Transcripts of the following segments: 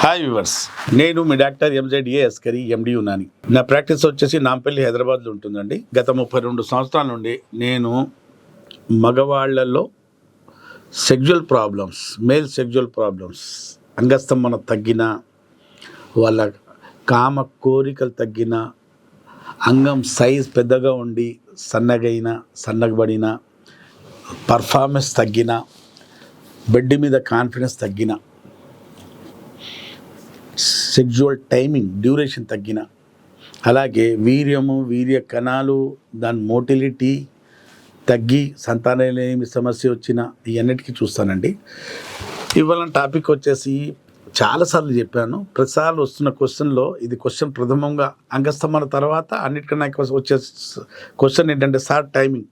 Hi viewers, నేను మీ doctor ఎంజెడ్ఏ Askari ఎండి ఉన్నాని. నా practice వచ్చేసి నాంపల్లి హైదరాబాద్లో ఉంటుందండి. గత 32 సంవత్సరాల నుండి నేను మగవాళ్లలో sexual problems, male sexual problems, అంగస్తంభన తగ్గిన, వాళ్ళ కామ కోరికలు తగ్గిన, అంగం సైజ్ పెద్దగా ఉండి సన్నగబడిన, పర్ఫార్మెన్స్ తగ్గిన, బెడ్ మీద కాన్ఫిడెన్స్ తగ్గిన, సెక్జువల్ టైమింగ్ డ్యూరేషన్ తగ్గిన, అలాగే వీర్య కణాలు దాని మోటిలిటీ తగ్గి సంతానలేమి సమస్య వచ్చిన ఇవన్నిటికీ చూస్తానండి. ఇవాళ టాపిక్ వచ్చేసి చాలాసార్లు చెప్పాను, ప్రతిసారి వస్తున్న క్వశ్చన్లో ఇది క్వశ్చన్ ప్రథమంగా అంగస్తంభన తర్వాత అన్నిటికన్నా వచ్చే క్వశ్చన్ ఏంటంటే సార్ టైమింగ్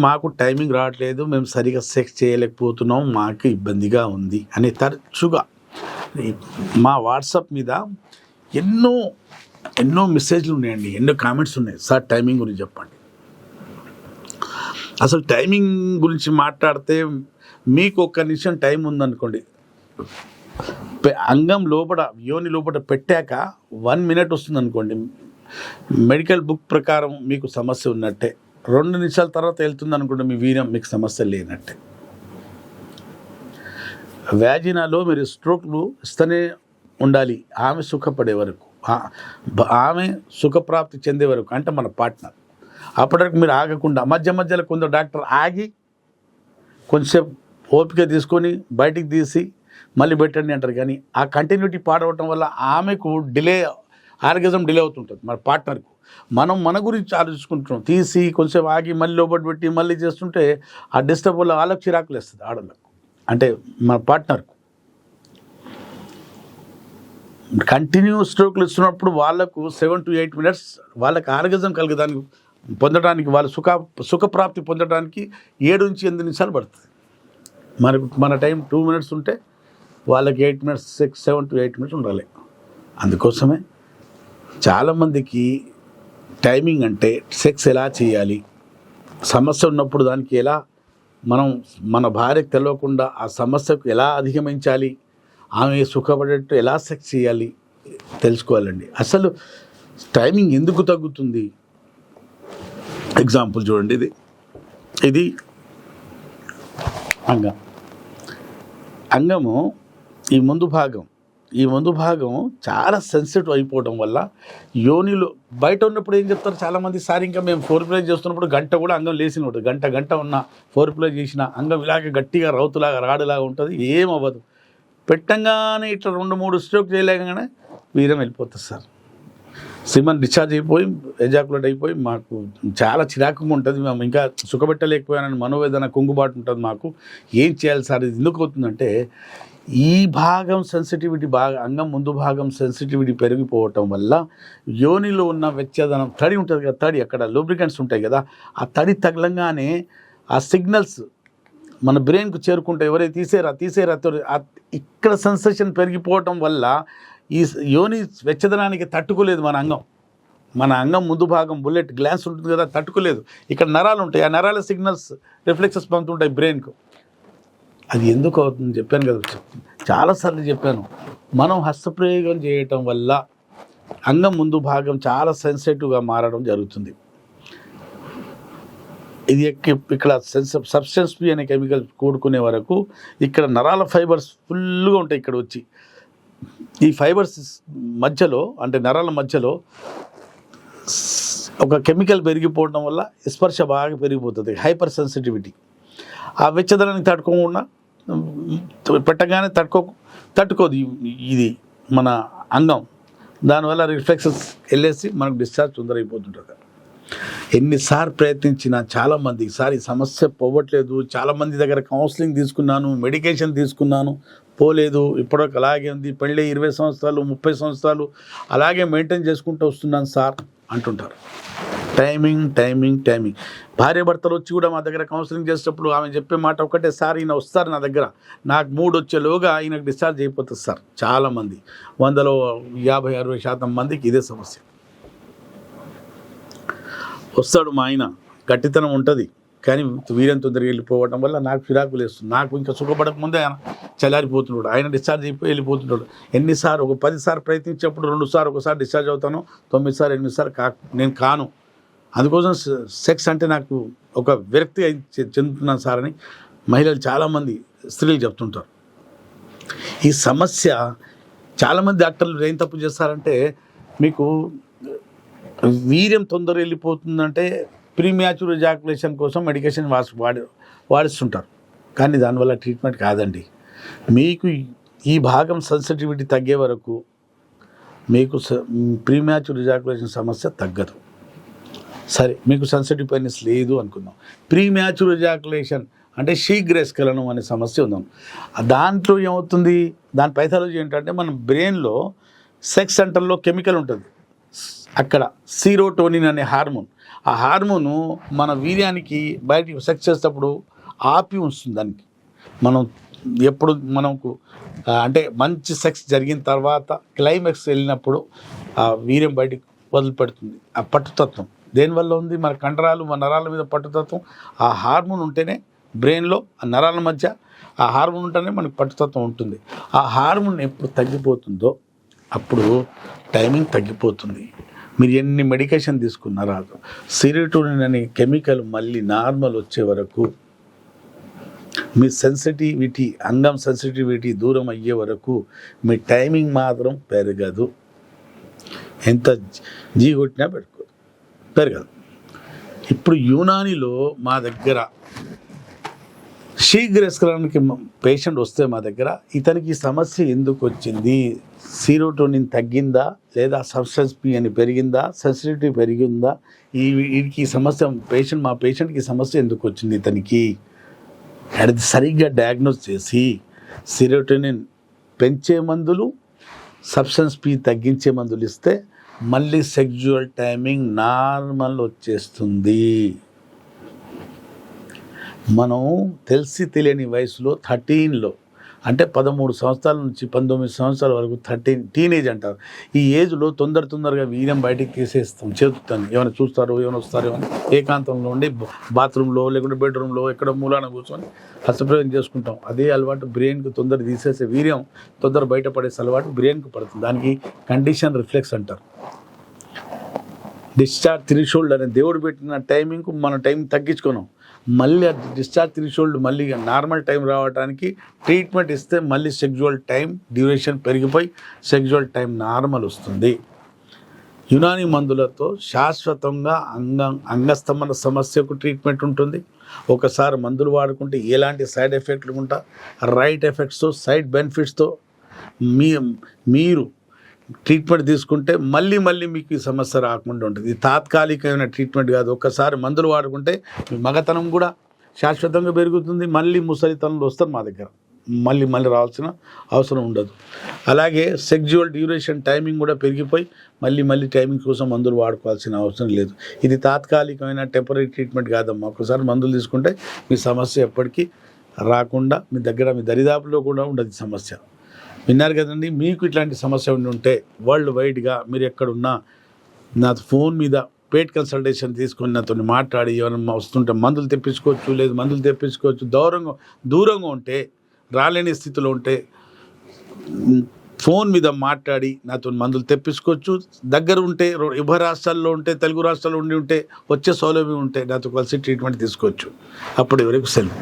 మాకు టైమింగ్ రావట్లేదు, మేము సరిగా సెక్స్ చేయలేకపోతున్నాం, మాకు ఇబ్బందిగా ఉంది అని తరచుగా మా వాట్సాప్ మీద ఎన్నో మెసేజ్లు ఉన్నాయండి, ఎన్నో కామెంట్స్ ఉన్నాయి. సార్ టైమింగ్ గురించి చెప్పండి. అసలు టైమింగ్ గురించి మాట్లాడితే మీకు ఒక్క నిమిషం టైం ఉందనుకోండి, అంగం లోపల యోని లోపల పెట్టాక 1 minute వస్తుంది అనుకోండి, మెడికల్ బుక్ ప్రకారం మీకు సమస్య ఉన్నట్టే. 2 నిమిషాల తర్వాత వెళ్తుంది అనుకుంటే మీ వీర్యం మీకు సమస్య లేనట్టే. వ్యాజినాలో మీరు స్ట్రోక్లు ఇస్తూనే ఉండాలి, ఆమె సుఖపడే వరకు, ఆమె సుఖప్రాప్తి చెందే వరకు, అంటే మన పార్ట్నర్. అప్పటి వరకు మీరు ఆగకుండా మధ్యలో కొందరు డాక్టర్ ఆగి కొంచెంసేపు ఓపిక తీసుకొని బయటికి తీసి మళ్ళీ పెట్టండి అంటారు. కానీ ఆ కంటిన్యూటీ పాడవటం వల్ల ఆమెకు ఆర్గజం డిలే అవుతుంటుంది. మన పార్ట్నర్కు మన గురించి ఆలోచించుకుంటున్నాం, తీసి కొంచెం ఆగి మళ్ళీ లోపల పెట్టి మళ్ళీ చేస్తుంటే ఆ డిస్టర్బ్ వల్ల వాళ్ళకి చిరాకులు వేస్తుంది ఆడవాళ్ళకు, అంటే మన పార్ట్నర్కు. కంటిన్యూ స్ట్రోక్లు ఇస్తున్నప్పుడు వాళ్ళకు 7 to 8 minutes వాళ్ళకి ఆర్గజం కలిగేదానికి పొందడానికి, వాళ్ళ సుఖప్రాప్తి పొందడానికి 7 నుంచి 8 నిమిషాలు పడుతుంది. మన టైం 2 minutes ఉంటే వాళ్ళకి 8 minutes, 7 to 8 minutes ఉండాలి. అందుకోసమే చాలామందికి టైమింగ్ అంటే సెక్స్ ఎలా చేయాలి, సమస్య ఉన్నప్పుడు దానికి ఎలా మన భార్యకు తెలియకుండా ఆ సమస్యకు ఎలా అధిగమించాలి, ఆమె సుఖపడేట్టు ఎలా సెక్స్ చేయాలి తెలుసుకోవాలండి. అసలు టైమింగ్ ఎందుకు తగ్గుతుంది? ఎగ్జాంపుల్ చూడండి, ఇది అంగము ఈ ముందు భాగం చాలా సెన్సిటివ్ అయిపోవడం వల్ల యోనిలో బయట ఉన్నప్పుడు ఏం చెప్తారు చాలామంది, సార్ ఇంకా మేము ఫోర్ప్లే చేస్తున్నప్పుడు గంట కూడా అంగం లేచిన ఉంటుంది, గంట ఉన్న ఫోర్ప్లే చేసిన అంగం ఇలాగే గట్టిగా రాడులాగా ఉంటుంది, ఏమవ్వదు. పెట్టంగానే ఇట్లా 2-3 స్ట్రోక్ చేయలేకగానే వీరం వెళ్ళిపోతుంది సార్. సిమన్ డిశ్చార్జ్ అయిపోయి ఎజాకులేట్ అయిపోయి మాకు చాలా చిరాకుగా ఉంటుంది, మేము ఇంకా సుఖపెట్టలేకపోయానని మనోవేదన కుంగుబాటు ఉంటుంది మాకు. ఏం చేయాలి సార్, ఇది ఎందుకు అవుతుందంటే ఈ భాగం సెన్సిటివిటీ అంగం ముందు భాగం సెన్సిటివిటీ పెరిగిపోవటం వల్ల యోనిలో ఉన్న వెచ్చదనం, తడి ఉంటుంది కదా, తడి అక్కడ లూబ్రికెంట్స్ ఉంటాయి కదా, ఆ తడి తగలంగానే ఆ సిగ్నల్స్ మన బ్రెయిన్కు చేరుకుంటాయి, ఎవరైతే తీసేరా ఇక్కడ సెన్సేషన్ పెరిగిపోవటం వల్ల ఈ యోని వెచ్చదనానికి తట్టుకోలేదు మన అంగం ముందు భాగం, బుల్లెట్ గ్లాన్స్ ఉంటుంది కదా, తట్టుకోలేదు. ఇక్కడ నరాలు ఉంటాయి, ఆ నరాల సిగ్నల్స్ రిఫ్లెక్సెస్ పంపుతుంటాయి బ్రెయిన్కు. అది ఎందుకు అవుతుంది చెప్పాను కదా, చాలాసార్లు చెప్పాను. మనం హస్తప్రయోగం చేయటం వల్ల అంగం ముందు భాగం చాలా సెన్సిటివ్గా మారడం జరుగుతుంది. ఇది ఇక్కడ సబ్స్టెన్స్ పి అనే కెమికల్ కూడుకునే వరకు ఇక్కడ నరాల ఫైబర్స్ ఫుల్గా ఉంటాయి. ఇక్కడ వచ్చి ఈ ఫైబర్స్ మధ్యలో, అంటే నరాల మధ్యలో ఒక కెమికల్ పెరిగిపోవడం వల్ల స్పర్శ బాగా పెరిగిపోతుంది, హైపర్ సెన్సిటివిటీ. ఆ వెచ్చదనానికి తట్టుకోకుండా పెట్టగానే తట్టుకోదు ఇది మన అంగం, దానివల్ల రిఫ్లెక్సెస్ వెళ్ళేసి మనకు డిశ్చార్జ్ తొందరైపోతుంటుంది. ఎన్నిసార్లు ప్రయత్నించినా చాలామంది సార్ ఈ సమస్య పోవట్లేదు, చాలామంది దగ్గర కౌన్సిలింగ్ తీసుకున్నాను, మెడికేషన్ తీసుకున్నాను, పోలేదు, ఇప్పటివరకు అలాగే ఉంది, పెళ్ళి 20 సంవత్సరాలు 30 సంవత్సరాలు అలాగే మెయింటైన్ చేసుకుంటూ వస్తున్నాను సార్ అంటుంటారు. టైమింగ్. భార్య భర్తలు వచ్చి కూడా మా దగ్గర కౌన్సిలింగ్ చేసేటప్పుడు ఆమె చెప్పే మాట ఒకటే, సార్ ఈయన వస్తారు నా దగ్గర, నాకు 3 వచ్చేలోగా ఈయనకు డిశ్చార్జ్ అయిపోతుంది సార్. చాలామంది 100లో 50-60% మందికి ఇదే సమస్య. వస్తాడు మా ఆయన, గట్టితనం ఉంటుంది, కానీ వీర్యం తొందరగా వెళ్ళిపోవడం వల్ల నాకు చిరాకులు వేస్తుంది. నాకు ఇంకా సుఖపడక ముందే ఆయన చల్లారిపోతున్నాడు. ఆయన డిశ్చార్జ్ అయిపోయి వెళ్ళిపోతున్నాడు. ఎన్నిసార్లు ఒక 10 సార్లు ప్రయత్నించేప్పుడు 2 సార్లు ఒకసారి డిశ్చార్జ్ అవుతాను, 9 సార్లు 8 సార్లు నేను కాను. అందుకోసం సెక్స్ అంటే నాకు ఒక విరక్తి చెందుతున్నాను సార్ అని మహిళలు చాలామంది స్త్రీలు చెప్తుంటారు. ఈ సమస్య చాలామంది డాక్టర్లు ఏం తప్పు చేస్తారంటే, మీకు వీర్యం తొందర వెళ్ళిపోతుందంటే ప్రీమ్యాచ్యూర్ ఎజాకులేషన్ కోసం మెడికేషన్ వాడిస్తుంటారు. కానీ దానివల్ల ట్రీట్మెంట్ కాదండి. మీకు ఈ భాగం సెన్సిటివిటీ తగ్గే వరకు మీకు ప్రీమ్యాచ్యూర్ ఎజాకులేషన్ సమస్య తగ్గదు. సరే, మీకు సెన్సిటివ్ పెనిస్ లేదు అనుకుందాం. ప్రీమ్యాచ్యూర్ ఎజాకులేషన్ అంటే శీఘ్రస్ఖలనం అనే సమస్య ఉందాం. దాంట్లో ఏమవుతుంది, దాని పైథాలజీ ఏంటంటే, మన బ్రెయిన్లో సెక్స్ సెంటర్లో కెమికల్ ఉంటుంది. అక్కడ సీరోటోనిన్ అనే హార్మోన్, ఆ హార్మోను మన వీర్యానికి బయటికి సెక్స్ చేసేటప్పుడు ఆపి ఉంచుతుంది. దానికి మనం ఎప్పుడు మనకు అంటే మంచి సెక్స్ జరిగిన తర్వాత క్లైమాక్స్ వెళ్ళినప్పుడు ఆ వీర్యం బయటికి వదిలిపెడుతుంది. ఆ పట్టుతత్వం దేనివల్ల ఉంది, మన కండరాలు మన నరాల మీద పట్టుతత్వం. ఆ హార్మోన్ ఉంటేనే బ్రెయిన్లో ఆ నరాల మధ్య ఆ హార్మోన్ ఉంటేనే మనకు పట్టుతత్వం ఉంటుంది. ఆ హార్మోన్ ఎప్పుడు తగ్గిపోతుందో అప్పుడు టైమింగ్ తగ్గిపోతుంది. మీరు ఎన్ని మెడికేషన్ తీసుకున్నా రాదు. సెరోటోనిన్ అనే కెమికల్ మళ్ళీ నార్మల్ వచ్చే వరకు, మీ సెన్సిటివిటీ అంగం సెన్సిటివిటీ దూరం అయ్యే వరకు మీ టైమింగ్ మాత్రం పెరగదు. ఎంత జీ కొట్టినా పెరగదు. ఇప్పుడు యునానిలో మా దగ్గర శీఘ్రస్ఖలనానికి పేషెంట్ వస్తే మా దగ్గర, ఇతనికి సమస్య ఎందుకు వచ్చింది, సీరోటోనిన్ తగ్గిందా లేదా సబ్స్టెన్స్ పి అని పెరిగిందా, సెన్సిటివిటీ పెరిగిందా, వీడికి సమస్య మా పేషెంట్కి సమస్య ఎందుకు వచ్చింది ఇతనికి అది సరిగ్గా డయాగ్నోస్ చేసి సీరోటోనిన్ పెంచే మందులు, సబ్స్టెన్స్ పి తగ్గించే మందులు ఇస్తే మళ్ళీ సెక్జువల్ టైమింగ్ నార్మల్ వచ్చేస్తుంది. మనం తెలిసి తెలియని వయసులో 13లో అంటే 13 సంవత్సరాల నుంచి 19 సంవత్సరాల వరకు టీనేజ్ అంటారు. ఈ ఏజ్లో తొందరగా వీర్యం బయటికి తీసేస్తాం చేతుతాను. ఏమైనా చూస్తారో ఏమైనా వస్తారో అని ఏకాంతంలో ఉండి బాత్రూంలో లేకుంటే బెడ్రూమ్లో ఎక్కడ మూలాన కూర్చొని హస్తప్రయోగం చేసుకుంటాం. అదే అలవాటు బ్రెయిన్కి తొందర తీసేసే వీర్యం తొందర బయటపడేసే అలవాటు బ్రెయిన్కి పడుతుంది. దానికి కండిషన్ రిఫ్లెక్స్ అంటారు. డిశ్చార్జ్ థ్రెషోల్డ్ అనే దేవుడు పెట్టిన టైమింగ్కు మన టైం తగ్గించుకున్నాం. మళ్ళీ డిశ్చార్జ్ థ్రెషోల్డ్ మళ్ళీ నార్మల్ టైం రావడానికి ట్రీట్మెంట్ ఇస్తే మళ్ళీ సెక్జువల్ టైం డ్యూరేషన్ పెరిగిపోయి సెక్జువల్ టైం నార్మల్ వస్తుంది. యునాని మందులతో శాశ్వతంగా అంగస్తంభన సమస్యకు ట్రీట్మెంట్ ఉంటుంది. ఒకసారి మందులు వాడుకుంటే ఎలాంటి సైడ్ ఎఫెక్ట్లు ఉంటా, రైట్ ఎఫెక్ట్స్తో సైడ్ బెనిఫిట్స్తో మీరు ట్రీట్మెంట్ తీసుకుంటే మళ్ళీ మీకు ఈ సమస్య రాకుండా ఉంటుంది. ఇది తాత్కాలికమైన ట్రీట్మెంట్ కాదు. ఒక్కసారి మందులు వాడుకుంటే మీ మగతనం కూడా శాశ్వతంగా పెరుగుతుంది. మళ్ళీ ముసలితనంలో వస్తారు మా దగ్గర, మళ్ళీ రావాల్సిన అవసరం ఉండదు. అలాగే సెక్జువల్ డ్యూరేషన్ టైమింగ్ కూడా పెరిగిపోయి మళ్ళీ టైమింగ్ కోసం మందులు వాడుకోవాల్సిన అవసరం లేదు. ఇది తాత్కాలికమైన టెంపరీ ట్రీట్మెంట్ కాదమ్మా. ఒకసారి మందులు తీసుకుంటే మీ సమస్య ఎప్పటికీ రాకుండా మీ దరిదాపులో కూడా ఉండదు సమస్య. విన్నారు కదండి. మీకు ఇట్లాంటి సమస్య ఉంటే వరల్డ్ వైడ్గా మీరు ఎక్కడున్నా నా ఫోన్ మీద పేట్ కన్సల్టేషన్ తీసుకొని నాతో మాట్లాడి ఏమైనా వస్తుంటే మందులు తెప్పించుకోవచ్చు. దూరంగా ఉంటే, రాలేని స్థితిలో ఉంటే ఫోన్ మీద మాట్లాడి నాతో మందులు తెప్పించుకోవచ్చు. దగ్గర ఉంటే ఉభయ రాష్ట్రాల్లో ఉంటే, తెలుగు రాష్ట్రాల్లో ఉంటే వచ్చే సౌలభ్యం ఉంటే నాతో కలిసి ట్రీట్మెంట్ తీసుకోవచ్చు. అప్పటి వరకు సెలవు.